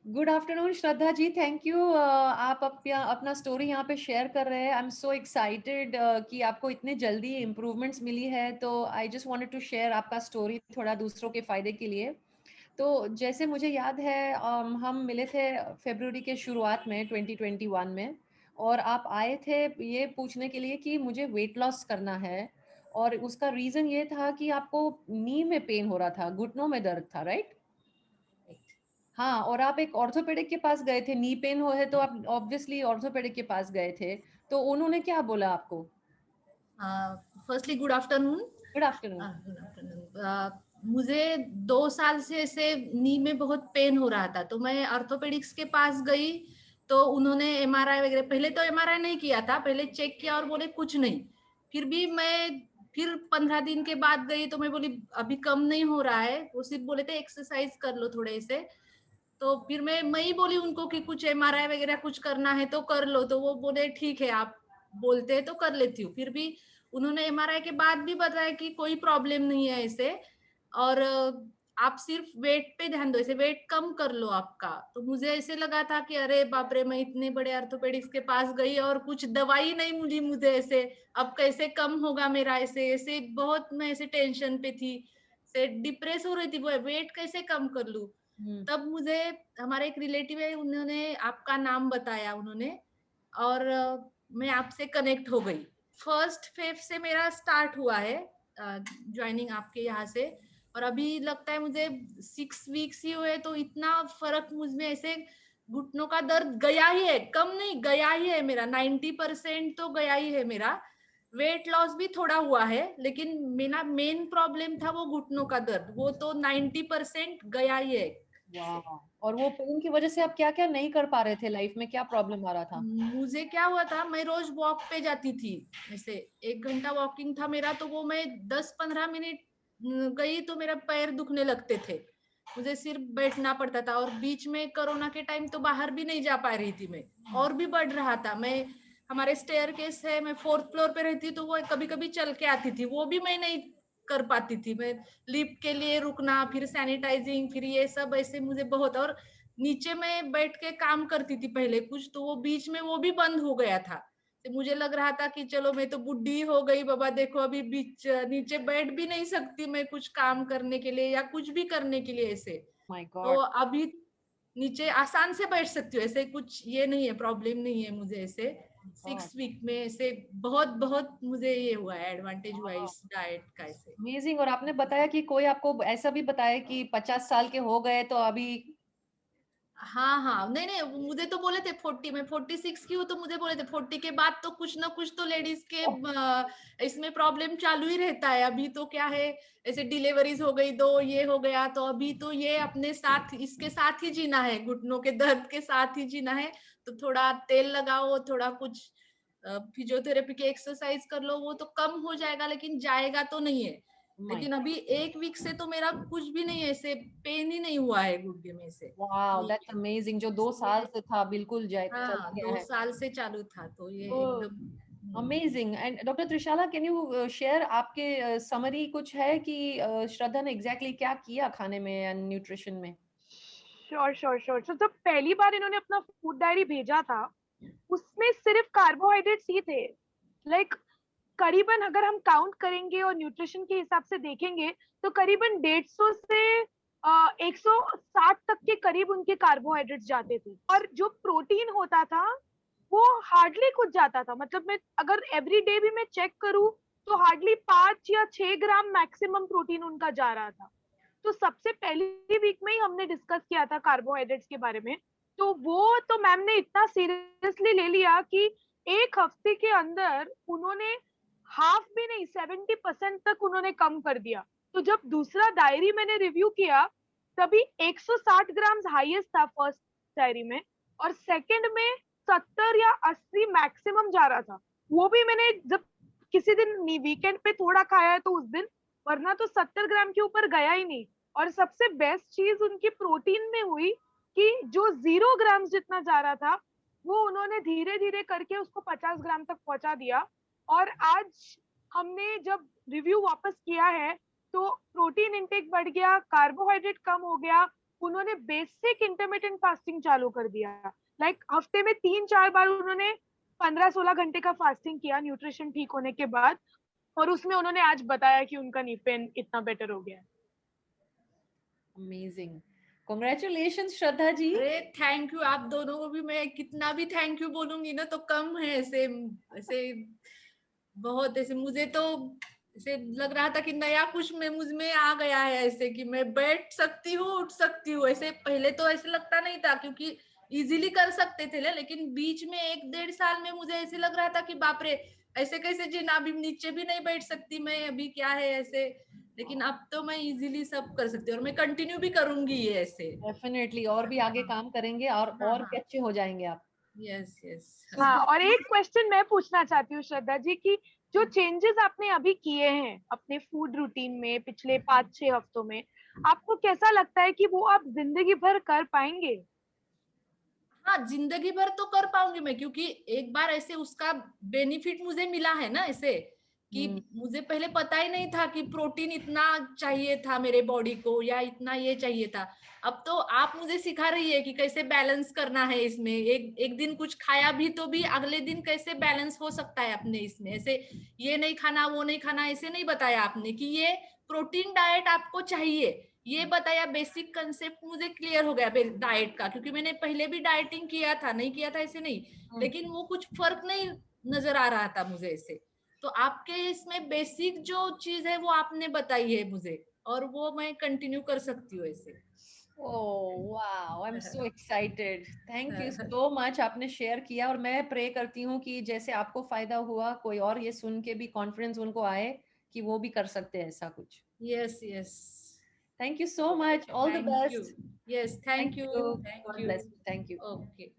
Good afternoon Shraddha ji, thank you. आप अपना story यहाँ पे शेयर कर रहे हैं। आई एम सो एक्साइटेड कि आपको इतने जल्दी इम्प्रूवमेंट्स मिली है। तो I just wanted to share आपका स्टोरी थोड़ा दूसरों के फायदे के लिए। तो जैसे मुझे याद है, हम मिले थे फरवरी के शुरुआत में 2021 में, और आप आए थे ये पूछने के लिए कि मुझे वेट लॉस करना है। और उसका रीज़न ये था कि आपको नी में पेन हो रहा था, घुटनों में दर्द था, राइट? हाँ, और आप एक ऑर्थोपेडिक के पास गए थे, नी पेन हो है तो आप ऑब्वियसली ऑर्थोपेडिक के पास गए थे। तो उन्होंने क्या बोला आपको? Firstly good afternoon. Good afternoon. Good afternoon. मुझे 2 साल से ऐसे नी में बहुत पेन हो रहा था, तो मैं ऑर्थोपेडिक्स के पास गई। तो उन्होंने एमआरआई वगैरह, पहले तो एमआरआई नहीं किया था, पहले चेक किया और बोले कुछ नहीं। फिर भी मैं फिर 15 दिन के बाद गई, तो मैं बोली अभी कम नहीं हो रहा है। वो सिर्फ बोले थे एक्सरसाइज कर लो थोड़े से। तो फिर मैं ही बोली उनको कि कुछ एमआरआई वगैरह कुछ करना है तो कर लो। तो वो बोले ठीक है, आप बोलते हैं तो कर लेती हूँ। फिर भी उन्होंने एमआरआई के बाद भी बताया कि कोई प्रॉब्लम नहीं है ऐसे। और आप सिर्फ वेट पे ध्यान दो, ऐसे वेट कम कर लो आपका। तो मुझे ऐसे लगा था कि अरे बाप रे, मैं इतने बड़े ऑर्थोपेडिक्स के पास गई और कुछ दवाई नहीं मिली मुझे। ऐसे अब कैसे कम होगा मेरा, ऐसे ऐसे बहुत मैं ऐसे टेंशन पे थी, से डिप्रेस हो रही थी, वो वेट कैसे कम कर लूं। हम्म। तब मुझे हमारे एक रिलेटिव है, उन्होंने आपका नाम बताया उन्होंने। और मैं आपसे कनेक्ट हो गई। फर्स्ट फेज से मेरा स्टार्ट हुआ है ज्वाइनिंग आपके यहाँ से। और अभी लगता है मुझे 6 वीक्स ही हुए, तो इतना फर्क मुझ में ऐसे घुटनों का दर्द गया ही है, कम नहीं गया ही है मेरा। 90% तो गया ही है मेरा। वेट लॉस भी थोड़ा हुआ है, लेकिन मेरा मेन प्रॉब्लम था वो घुटनों का दर्द, वो तो 90% गया ही है। वाह। और वो पेन की वजह से आप क्या क्या नहीं कर पा रहे थे लाइफ में, क्या प्रॉब्लम आ रहा था? मुझे क्या हुआ था, मैं रोज वॉक पे जाती थी। जैसे 1 घंटा वॉकिंग था मेरा, तो वो मैं 10-15 मिनट गई तो मेरा पैर दुखने लगते थे। मुझे सिर्फ बैठना पड़ता था। और बीच में कोरोना के टाइम तो बाहर भी नहीं जा पा रही थी मैं, और भी बढ़ रहा था। मैं हमारे स्टेयर केस है, मैं 4th फ्लोर पे रहती, तो वो कभी कभी चल के आती थी, वो भी मैं नहीं कर पाती थी। मैं लिफ्ट के लिए रुकना, फिर सैनिटाइजिंग, फिर ये सब ऐसे मुझे बहुत। और नीचे में बैठ के काम करती थी पहले कुछ, तो वो बीच में वो भी बंद हो गया था। तो मुझे लग रहा था कि चलो मैं तो बुढ़ी हो गई बाबा, देखो अभी बीच नीचे बैठ भी नहीं सकती मैं कुछ काम करने के लिए या कुछ भी करने के लिए ऐसे। माय तो गॉड। अभी नीचे आसान से बैठ सकती हूँ, ऐसे कुछ ये नहीं है, प्रॉब्लम नहीं है मुझे ऐसे। गॉड। 6 वीक में ऐसे बहुत बहुत मुझे ये हुआ है, एडवांटेज हुआ है इस डाइट का ऐसे। अमेजिंग। और आपने बताया कि कोई आपको ऐसा भी बताया कि 50 साल के हो गए तो अभी। हाँ हाँ, नहीं नहीं, मुझे तो बोले थे 40, मैं 46 की हूँ, तो मुझे बोले थे 40 के बाद तो कुछ ना कुछ तो लेडीज के इसमें प्रॉब्लम चालू ही रहता है। अभी तो क्या है, ऐसे डिलीवरीज हो गई, दो ये हो गया, तो अभी तो ये अपने साथ इसके साथ ही जीना है, घुटनों के दर्द के साथ ही जीना है। तो थोड़ा तेल लगाओ, थोड़ा कुछ फिजियोथेरेपी की एक्सरसाइज कर लो, वो तो कम हो जाएगा, लेकिन जाएगा तो नहीं है। माय। लेकिन अभी 1 वीक से तो मेरा कुछ भी नहीं है, ऐसे पेन ही नहीं हुआ है घुटने में से। Wow, that's amazing. जो 2 साल से था बिल्कुल जाए चला हाँ, गया दो है। साल से चालू था, तो ये तो एकदम। Amazing. And doctor Trishala, can you share आपके समरी कुछ है कि श्रद्धा ने एग्जैक्टली exactly क्या किया खाने में एंड न्यूट्रिशन में? Sure sure sure. तो जब पहली बार इन्होंने अपना फूड डायरी भेजा था, उसमें सिर्फ कार्बोहाइड्रेट्स ही थे। लाइक करीबन अगर हम काउंट करेंगे और न्यूट्रिशन के हिसाब से देखेंगे, तो करीबन 150 से 160 तक के करीब उनके कार्बोहाइड्रेट्स जाते थे। और जो प्रोटीन होता था वो हार्डली कुछ जाता था। मतलब मैं अगर एवरी डे भी मैं चेक करूं, तो हार्डली 5 या 6 ग्राम मैक्सिमम प्रोटीन उनका जा रहा था। तो सबसे पहली वीक में ही हमने डिस्कस किया था कार्बोहाइड्रेट्स के बारे में। तो वो तो मैम ने इतना सीरियसली ले लिया कि एक हफ्ते के अंदर उन्होंने हाफ भी नहीं, 70% तक उन्होंने कम कर दिया। तो जब दूसरा डायरी मैंने रिव्यू किया, तभी 160 ग्राम हाईएस्ट था फर्स्ट डायरी में, और सेकंड में 70 या 80 मैक्सिमम जा रहा था। वो भी मैंने जब किसी दिन वीकेंड पे थोड़ा खाया है तो उस दिन, वरना तो 70 ग्राम के ऊपर गया ही नहीं। और सबसे बेस्ट चीज उनकी प्रोटीन में हुई कि जो 0 ग्राम जितना जा रहा था, वो उन्होंने धीरे धीरे करके उसको 50 ग्राम तक पहुंचा दिया। और आज हमने जब रिव्यू वापस किया है, तो प्रोटीन इंटेक बढ़ गया, कार्बोहाइड्रेट कम हो गया, उन्होंने बेसिक इंटरमिटेंट फास्टिंग चालू कर दिया। लाइक हफ्ते में 3-4 बार उन्होंने 15-16 घंटे का फास्टिंग किया न्यूट्रिशन ठीक होने के बाद, और उसमें उन्होंने आज बताया कि उनका नी पेन इतना बेटर हो गया है। Amazing, congratulations Shraddha ji. अरे थैंक यू, आप दोनों को भी मैं कितना भी थैंक यू बोलूंगी ना तो कम है। ऐसे ऐसे बहुत ऐसे मुझे तो ऐसे लग रहा था कि नया कुछ में मुझ में आ गया है, ऐसे कि मैं बैठ सकती हूँ उठ सकती हूँ। ऐसे पहले तो ऐसे लगता नहीं था क्योंकि इजीली कर सकते थे, लेकिन बीच में 1-1.5 साल में मुझे ऐसे लग रहा था कि बाप रे ऐसे कैसे जीना, अभी नीचे भी नहीं बैठ सकती मैं, अभी क्या है ऐसे। लेकिन अब तो मैं इजीली सब कर सकती हूँ और मैं कंटिन्यू भी करूंगी ये ऐसे। डेफिनेटली, और भी आगे हाँ काम करेंगे और हाँ और भी अच्छे हो जाएंगे आप। Yes yes. हाँ, और एक क्वेश्चन मैं पूछना चाहती हूँ श्रद्धा जी की, जो चेंजेस आपने अभी किए हैं अपने फूड रूटीन में पिछले 5-6 हफ्तों में, आपको कैसा लगता है कि वो आप जिंदगी भर कर पाएंगे? हाँ जिंदगी भर तो कर पाऊंगी मैं, क्योंकि एक बार ऐसे उसका बेनिफिट मुझे मिला है ना, ऐसे कि मुझे पहले पता ही नहीं था कि प्रोटीन इतना चाहिए था मेरे बॉडी को या इतना ये चाहिए था। अब तो आप मुझे सिखा रही है कि कैसे बैलेंस करना है इसमें। एक एक दिन कुछ खाया भी तो भी अगले दिन कैसे बैलेंस हो सकता है अपने इसमें, ऐसे ये नहीं खाना वो नहीं खाना ऐसे नहीं बताया आपने कि ये प्रोटीन डाइट आपको चाहिए, ये बताया। बेसिक कंसेप्ट मुझे क्लियर हो गया डाइट का, क्योंकि मैंने पहले भी डाइटिंग किया था, नहीं किया था ऐसे नहीं, लेकिन वो कुछ फर्क नहीं नजर आ रहा था मुझे ऐसे। तो आपके इसमें बेसिक जो चीज है वो आपने बताई है मुझे, और वो मैं कंटिन्यू कर सकती हूँ ऐसे। Oh wow, I am so excited, thank you so much, आपने शेयर किया। और मैं प्रे करती हूँ कि जैसे आपको फायदा हुआ, कोई और ये सुन के भी कॉन्फिडेंस उनको आए कि वो भी कर सकते हैं ऐसा कुछ। Yes yes, thank you so much, all the thank you. Best. Yes thank thank you you, thank God you. Bless you, thank you. Okay.